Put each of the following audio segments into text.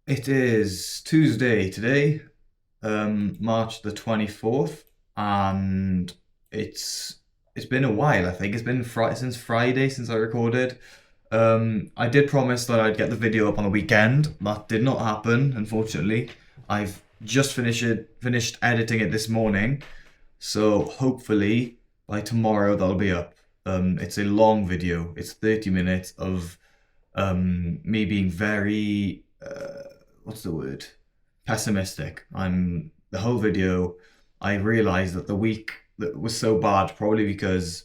It is Tuesday today, March the 24th, and it's it's been a while, I think. It's been since Friday since I recorded. I did promise that I'd get the video up on the weekend. That did not happen, unfortunately. I've just finished editing it this morning, so hopefully by tomorrow that'll be up. It's a long video. It's 30 minutes of me being very what's the word? Pessimistic. I'm the whole video. I realized that the week that was so bad probably because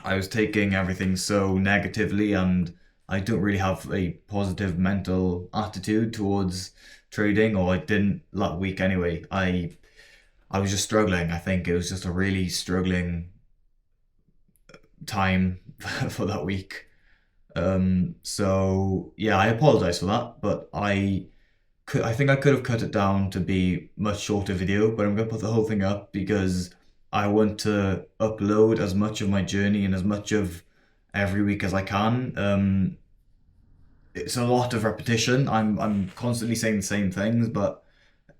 I was taking everything so negatively, and I don't really have a positive mental attitude towards trading, or I didn't that week anyway. I was just struggling. I think it was just a really struggling time for that week. So yeah, I apologize for that, but I think I could have cut it down to be much shorter video, but I'm gonna put the whole thing up because I want to upload as much of my journey and as much of every week as I can. It's a lot of repetition. I'm constantly saying the same things, but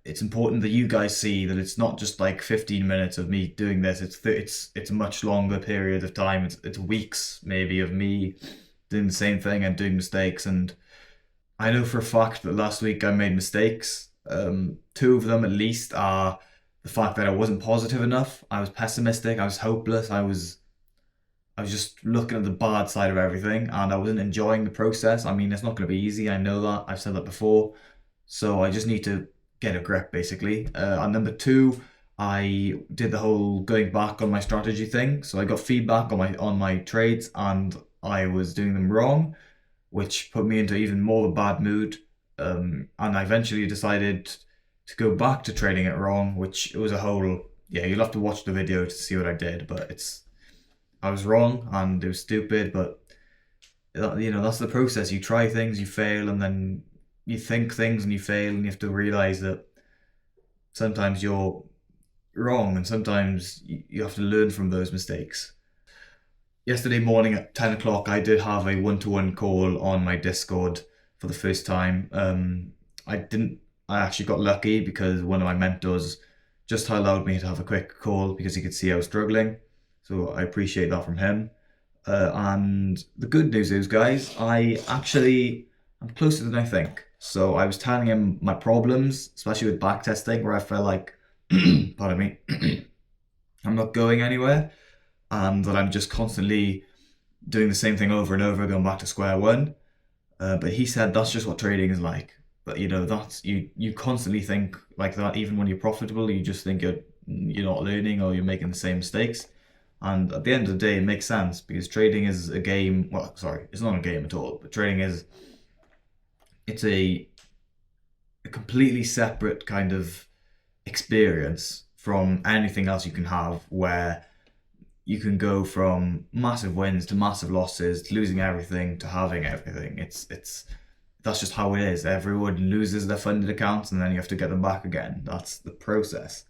it's important that you guys see that it's not just like 15 minutes of me doing this. It's a much longer period of time. It's weeks maybe of me doing the same thing and doing mistakes. And I know for a fact that last week I made mistakes. Two of them at least are the fact that I wasn't positive enough. I was pessimistic. I was hopeless. I was just looking at the bad side of everything, and I wasn't enjoying the process. I mean, it's not going to be easy. I know that. I've said that before. So I just need to get a grip, basically. And number two, I did the whole going back on my strategy thing. So I got feedback on my trades, and I was doing them wrong, which put me into even more of a bad mood. And I eventually decided to go back to trading it wrong, which was a whole, yeah, you'll have to watch the video to see what I did, but I was wrong and it was stupid, but that's the process. You try things, you fail, and then you think things and you fail, and you have to realize that sometimes you're wrong and sometimes you have to learn from those mistakes. Yesterday morning at 10 o'clock, I did have a one-to-one call on my Discord for the first time. I didn't, I actually got lucky because one of my mentors just allowed me to have a quick call because he could see I was struggling. So I appreciate that from him. And the good news is, guys, I'm closer than I think. So I was telling him my problems, especially with backtesting, where I felt like, pardon me, I'm not going anywhere, and that I'm just constantly doing the same thing over and over, going back to square one. But he said that's just what trading is like. But that's you constantly think like that, even when you're profitable. You just think you're not learning or you're making the same mistakes. And at the end of the day, it makes sense because trading is a game. Well, sorry, it's not a game at all. But trading is it's a completely separate kind of experience from anything else you can have, where you can go from massive wins to massive losses, to losing everything to having everything. It's that's just how it is. Everyone loses their funded accounts and then you have to get them back again. That's the process.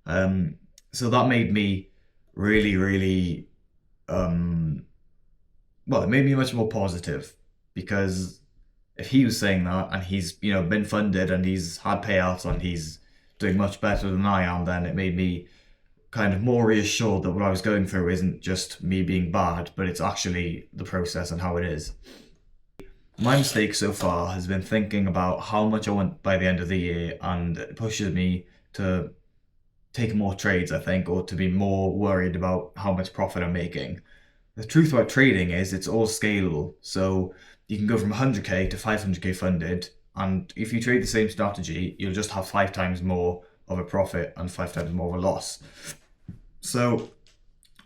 So that made me really, really, well, it made me much more positive because if he was saying that and he's been funded and he's had payouts and he's doing much better than I am, then it made me kind of more reassured that what I was going through isn't just me being bad, but it's actually the process and how it is. My mistake so far has been thinking about how much I want by the end of the year, and it pushes me to take more trades, I think, or to be more worried about how much profit I'm making. The truth about trading is it's all scalable. So you can go from 100k to 500k funded, and if you trade the same strategy, you'll just have 5 times more of a profit and 5 times more of a loss. So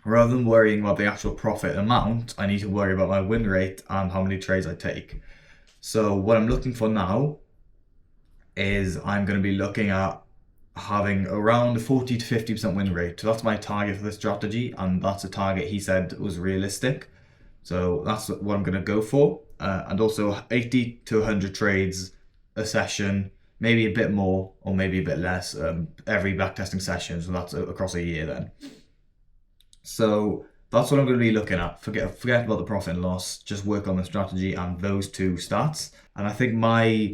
rather than worrying about the actual profit amount, I need to worry about my win rate and how many trades I take. So what I'm looking for now is I'm going to be looking at having around a 40 to 50% win rate. So that's my target for this strategy, and that's a target he said was realistic. So that's what I'm going to go for. And also 80 to 100 trades a session, maybe a bit more or maybe a bit less every backtesting session. So that's across a year then. So that's what I'm going to be looking at. Forget about the profit and loss. Just work on the strategy and those two stats. And I think my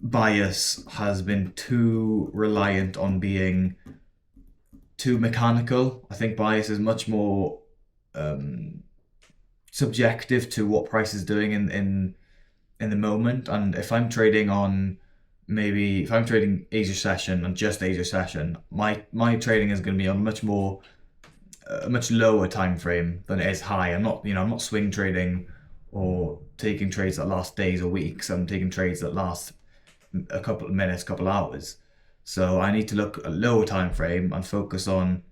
bias has been too reliant on being too mechanical. I think bias is much more subjective to what price is doing in the moment. And if I'm trading on if I'm trading Asia session and just Asia session, my trading is going to be on a much lower time frame than it is high. I'm not swing trading or taking trades that last days or weeks. I'm taking trades that last a couple of minutes, couple of hours. So I need to look at a lower time frame and focus on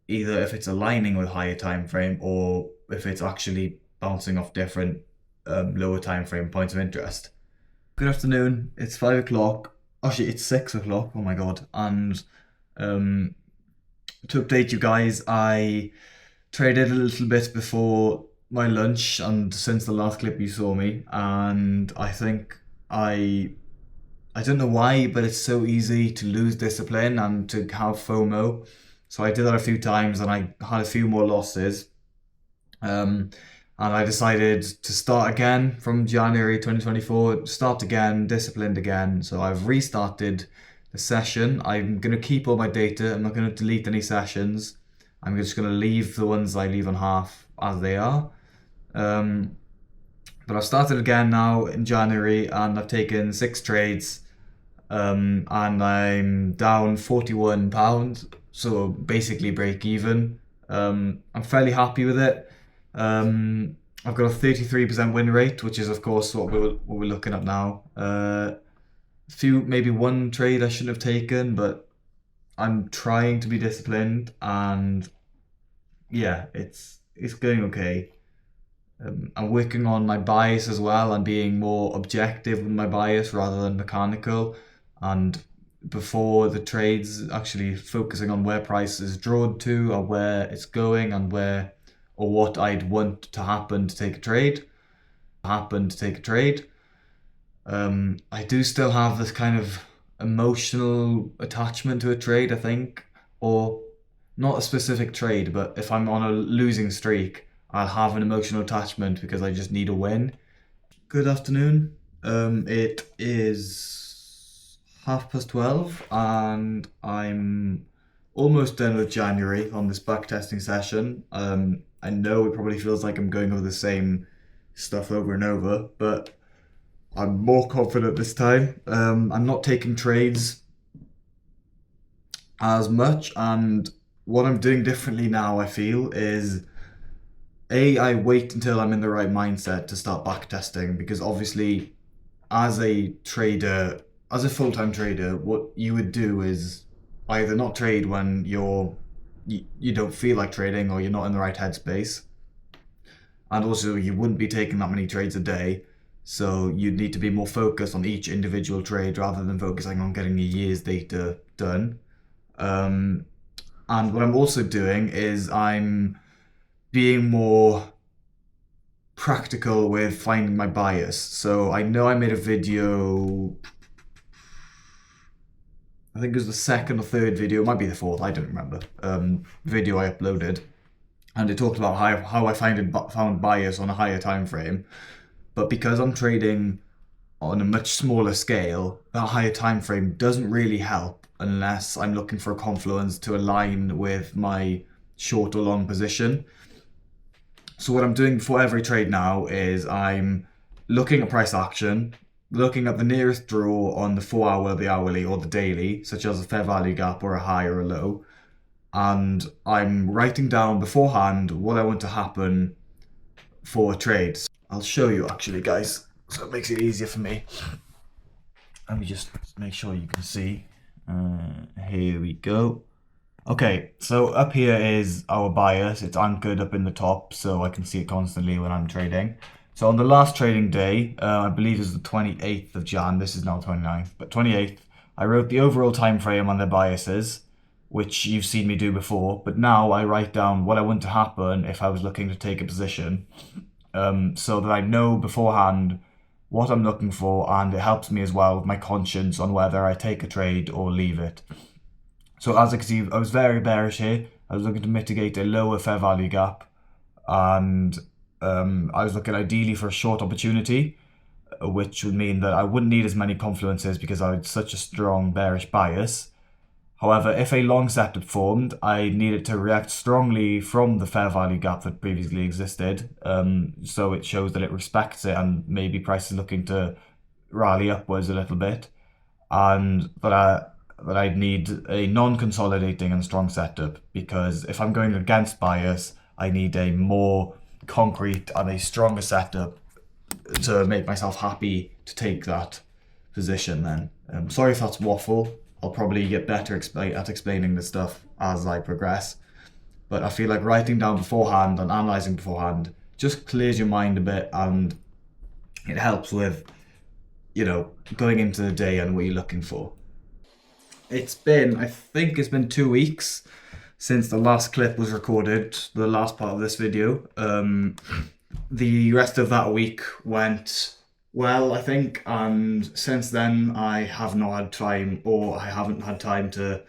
either if it's aligning with higher time frame or if it's actually bouncing off different lower time frame points of interest. Good afternoon. It's 5 o'clock. Actually, it's 6 o'clock. Oh my god! And to update you guys, I traded a little bit before my lunch and since the last clip you saw me, and I think I don't know why, but it's so easy to lose discipline and to have FOMO. So I did that a few times and I had a few more losses. And I decided to start again from January 2024, start again, disciplined again. So I've restarted the session. I'm going to keep all my data. I'm not going to delete any sessions. I'm just going to leave the ones I leave on half as they are. But I've started again now in January and I've taken 6 trades. And I'm down £41, so basically break even. I'm fairly happy with it. I've got a 33% win rate, which is of course what we're looking at now. Maybe one trade I shouldn't have taken, but I'm trying to be disciplined, and yeah, it's going okay. I'm working on my bias as well and being more objective with my bias rather than mechanical. And before the trades, actually focusing on where price is drawn to or where it's going and what I'd want to happen to take a trade. I do still have this kind of emotional attachment to a trade, I think, or not a specific trade, but if I'm on a losing streak, I'll have an emotional attachment because I just need a win. Good afternoon. It is 12:30 and I'm almost done with January on this backtesting session. I know it probably feels like I'm going over the same stuff over and over, but I'm more confident this time. I'm not taking trades as much, and what I'm doing differently now, I feel, is I wait until I'm in the right mindset to start backtesting, because obviously as a full-time trader, what you would do is either not trade when you don't feel like trading or you're not in the right headspace, and also you wouldn't be taking that many trades a day, so you'd need to be more focused on each individual trade rather than focusing on getting a year's data done. And what I'm also doing is I'm being more practical with finding my bias. So I know I made a video, I think it was the second or third video, it might be the fourth, I don't remember, video I uploaded, and it talked about how I found bias on a higher time frame. But because I'm trading on a much smaller scale, that higher time frame doesn't really help unless I'm looking for a confluence to align with my short or long position. So what I'm doing before every trade now is I'm looking at price action, looking at the nearest draw on the 4-hour, the hourly, or the daily, such as a fair value gap or a high or a low, and I'm writing down beforehand what I want to happen for a trade. I'll show you actually, guys, so it makes it easier for me. Let me just make sure you can see. Here we go. Okay, so up here is our bias. It's anchored up in the top, so I can see it constantly when I'm trading. So on the last trading day, I believe it was the 28th of Jan, this is now 29th, but 28th, I wrote the overall time frame on their biases, which you've seen me do before, but now I write down what I want to happen if I was looking to take a position, so that I know beforehand what I'm looking for, and it helps me as well with my conscience on whether I take a trade or leave it. So as you can see, I was very bearish here. I was looking to mitigate a lower fair value gap, and I was looking ideally for a short opportunity. which would mean that I wouldn't need as many confluences because I had such a strong bearish bias. However, if a long setup formed, I needed to react strongly from the fair value gap that previously existed. So it shows that it respects it and maybe price is looking to rally upwards a little bit. And that I'd need a non-consolidating and strong setup, because if I'm going against bias, I need a more concrete and a stronger setup to make myself happy to take that position then. Sorry if that's waffle. I'll probably get better at explaining this stuff as I progress. But I feel like writing down beforehand and analysing beforehand just clears your mind a bit, and it helps with, going into the day and what you're looking for. I think it's been 2 weeks since the last clip was recorded, the last part of this video. The rest of that week went well, I think, and since then I have not had time, or I haven't had time to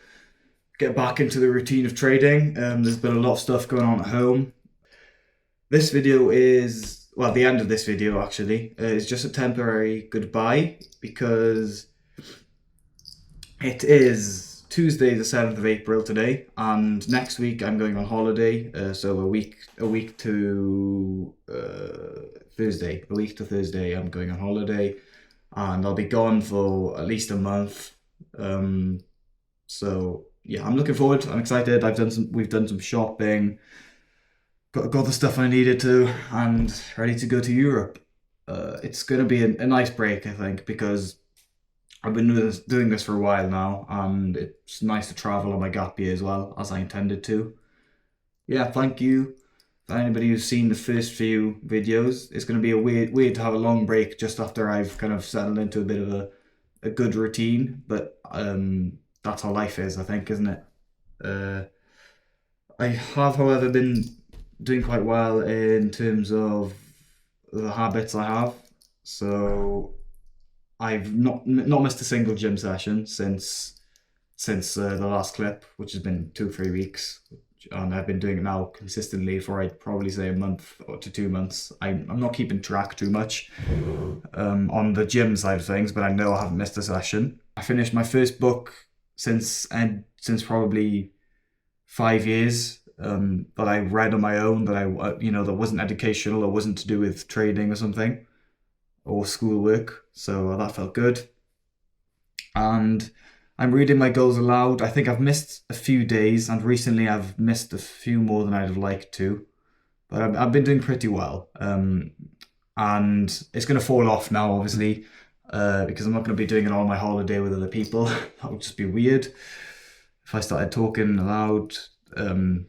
get back into the routine of trading. There's been a lot of stuff going on at home. This video is, well, the end of this video actually, is just a temporary goodbye, because it is Tuesday the 7th of April today, and next week I'm going on holiday, so a week to Thursday. A week to Thursday I'm going on holiday, and I'll be gone for at least a month. So yeah, I'm looking forward. I'm excited. We've done some shopping, got the stuff I needed to, and ready to go to Europe. It's gonna be a nice break, I think, because I've been doing this for a while now, and it's nice to travel on my gap year as well, as I intended to. Yeah, thank you for anybody who's seen the first few videos. It's going to be weird to have a long break just after I've kind of settled into a bit of a good routine, but that's how life is, I think, isn't it? I have, however, been doing quite well in terms of the habits I have. So I've not missed a single gym session since the last clip, which has been 2-3 weeks, and I've been doing it now consistently for, I'd probably say, a month or to 2 months. I'm not keeping track too much on the gym side of things, but I know I haven't missed a session. I finished my first book since probably 5 years, that I read on my own, that wasn't educational or wasn't to do with trading or something, or schoolwork, so that felt good. And I'm reading my goals aloud. I think I've missed a few days, and recently I've missed a few more than I'd have liked to, but I've been doing pretty well. And it's going to fall off now, obviously, because I'm not going to be doing it on my holiday with other people. That would just be weird if I started talking aloud. And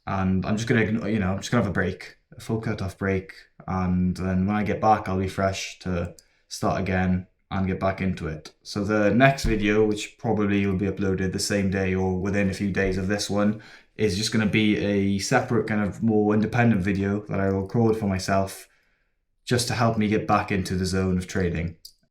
I'm just going to, I'm just going to have a break, a full cut-off break, and then when I get back, I'll be fresh to start again and get back into it. So the next video, which probably will be uploaded the same day or within a few days of this one, is just going to be a separate kind of more independent video that I will record for myself, just to help me get back into the zone of trading.